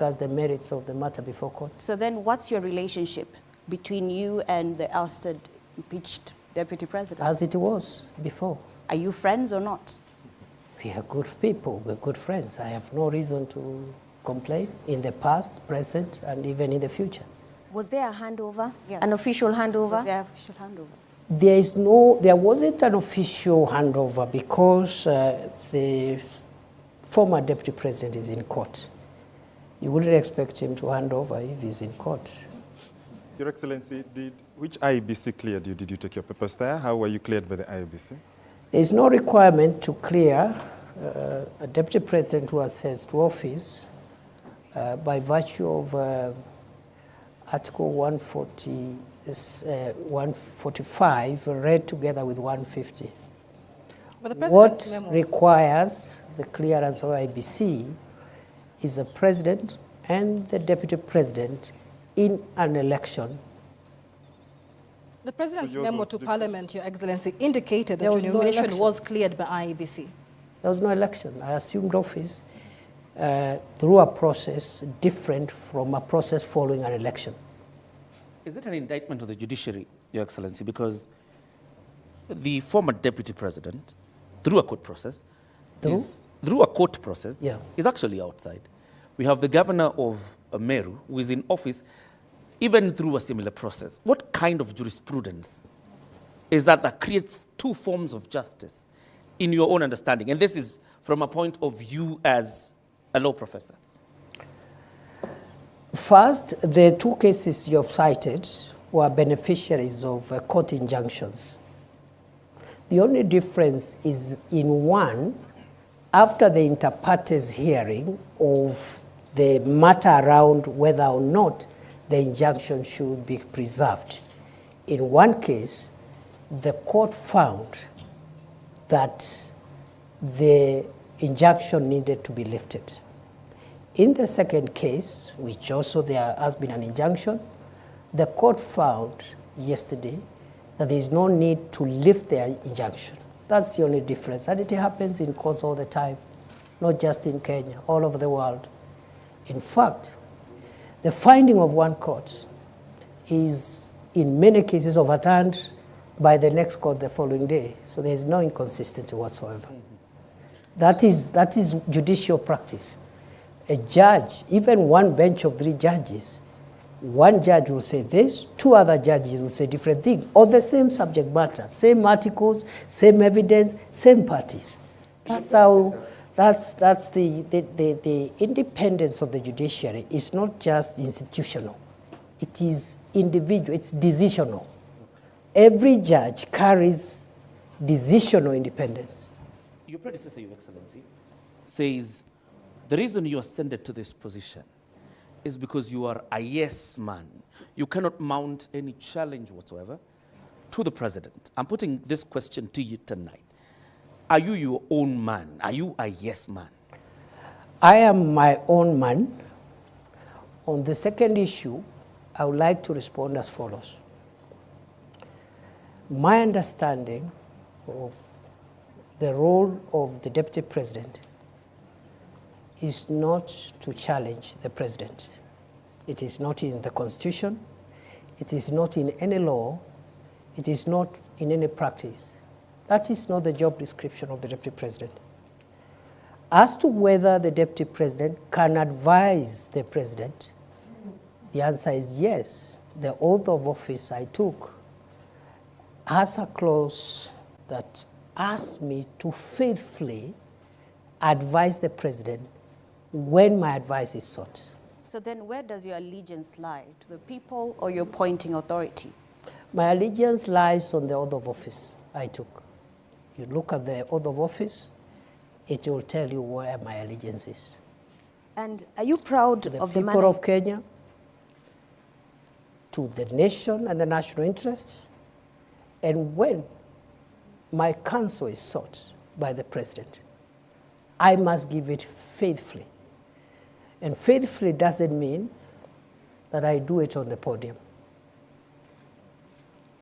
As the merits of the matter before court. So then what's your relationship between you and the ousted, impeached deputy president? As it was before. Are you friends or not? We are good people, we're good friends. I have no reason to complain in the past, present, and even in the future. Was there a handover? Yes. An official handover? Was there an official handover? There wasn't an official handover because the former deputy president is in court. You wouldn't expect him to hand over if he's in court. Your Excellency, which IEBC cleared you? Did you take your papers there? How were you cleared by the IEBC? There is no requirement to clear a deputy president who ascends to office by virtue of Article 145 read together with 150. But what requires the clearance of IEBC is the president and the deputy president in an election. The President's memo to Parliament, Your Excellency, indicated that your nomination was cleared by IEBC. There was no election. I assumed office through a process different from a process following an election. Is it an indictment of the judiciary, Your Excellency? Because the former deputy president, through a court process, is actually outside. We have the governor of Meru, who is in office, even through a similar process. What kind of jurisprudence is that creates two forms of justice in your own understanding? And this is from a point of view as a law professor. First, the two cases you have cited were beneficiaries of court injunctions. The only difference is in one, after the inter partes hearing of the matter around whether or not the injunction should be preserved. In one case, the court found that the injunction needed to be lifted. In the second case, which also there has been an injunction, the court found yesterday that there is no need to lift the injunction. That's the only difference. And it happens in courts all the time, not just in Kenya, all over the world. In fact, the finding of one court is in many cases overturned by the next court the following day. So there is no inconsistency whatsoever. That is judicial practice. A judge, even one bench of 3 judges, one judge will say this, 2 other judges will say different things, on the same subject matter, same articles, same evidence, same parties. That's how, that's the independence of the judiciary is not just institutional. It is individual, it's decisional. Every judge carries decisional independence. Your predecessor, Your Excellency, says the reason you ascended to this position is because you are a yes man. You cannot mount any challenge whatsoever to the president. I'm putting this question to you tonight. Are you your own man? Are you a yes man? I am my own man. On the second issue, I would like to respond as follows. My understanding of the role of the deputy president is not to challenge the president. It is not in the Constitution. It is not in any law. It is not in any practice. That is not the job description of the deputy president. As to whether the deputy president can advise the president, the answer is yes. The oath of office I took has a clause that asks me to faithfully advise the president when my advice is sought. So then where does your allegiance lie? To the people or your appointing authority? My allegiance lies on the oath of office I took. You look at the oath of office, it will tell you where my allegiance is. And are you proud of the people of Kenya, to the nation and the national interest? And when my counsel is sought by the president, I must give it faithfully. And faithfully doesn't mean that I do it on the podium.